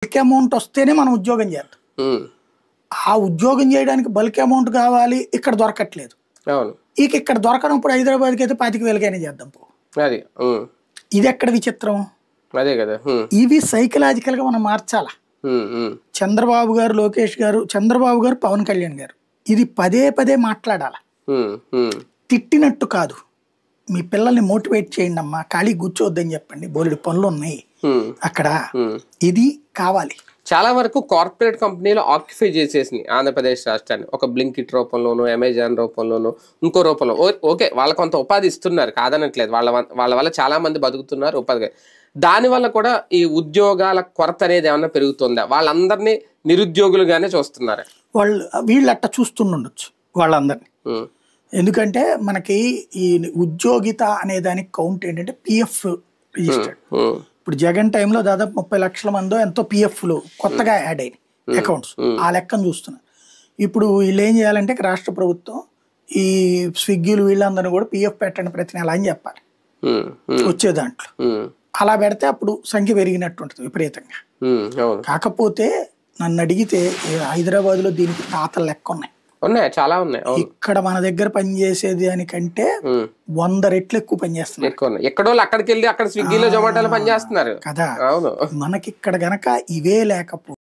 Bulk amount వస్తేనే మనం ఉద్యోగం చేద్దాం. ఆ ఉద్యోగం చేయడానికి బల్క్ అమౌంట్ కావాలి, ఇక్కడ దొరకట్లేదు. ఇక ఇక్కడ దొరకనప్పుడు హైదరాబాద్కి అయితే 25,000 చేద్దాం పో. ఇది ఎక్కడ విచిత్రం? అదే కదా. ఇవి సైకలాజికల్ గా మనం మార్చాలా. చంద్రబాబు గారు, లోకేష్ గారు, చంద్రబాబు గారు, పవన్ కళ్యాణ్ గారు ఇది పదే పదే మాట్లాడాల. తిట్టినట్టు కాదు, మీ పిల్లల్ని మోటివేట్ చేయండి అమ్మా, ఖాళీ కూర్చోవద్దని చెప్పండి, బోలెడు పనులు ఉన్నాయి అక్కడ, ఇది కావాలి. చాలా వరకు కార్పొరేట్ కంపెనీలు ఆక్యుపై చేసేసినాయి ఆంధ్రప్రదేశ్ రాష్ట్రాన్ని. ఒక బ్లింకిట్ రూపంలోను, అమెజాన్ రూపంలోను, ఇంకో రూపంలో. ఓకే, వాళ్ళ కొంత ఉపాధి ఇస్తున్నారు, కాదనట్లేదు. వాళ్ళ వల్ల చాలా మంది బతుకుతున్నారు, ఉపాధి. దానివల్ల కూడా ఈ ఉద్యోగాల కొరత అనేది ఏమన్నా పెరుగుతుందా? వాళ్ళందరినీ నిరుద్యోగులుగానే చూస్తున్నారు వీళ్ళు అట్ట చూస్తుండొచ్చు వాళ్ళందరినీ. ఎందుకంటే మనకి ఈ ఉద్యోగిత అనే దానికి కౌంట్ ఏంటంటే పిఎఫ్ రిజిస్టర్డ్. ఇప్పుడు జగన్ టైంలో దాదాపు 30 లక్షల మందో ఎంతో పిఎఫ్లు కొత్తగా యాడ్ అయినాయి అకౌంట్స్. ఆ లెక్కను చూస్తున్నారు. ఇప్పుడు వీళ్ళు ఏం చేయాలంటే రాష్ట్ర ప్రభుత్వం ఈ స్విగ్గీలు వీళ్ళందరూ కూడా పిఎఫ్ పెట్టండి ప్రతి నెల అని చెప్పాలి వచ్చే దాంట్లో. అలా పెడితే అప్పుడు సంఖ్య పెరిగినట్టు ఉంటుంది విపరీతంగా. కాకపోతే నన్ను అడిగితే హైదరాబాద్ లో దీనికి తాతల లెక్క ఉన్నాయి, చాలా ఉన్నాయి. ఇక్కడ మన దగ్గర పనిచేసేది దానికంటే 100 రెట్లు ఎక్కువ పనిచేస్తున్నారు. ఎక్కడో అక్కడికి వెళ్ళి అక్కడ స్విగ్గీలో జొమాటోలో పనిచేస్తున్నారు కదా. మనకి ఇక్కడ గనక ఇవే లేకపోతే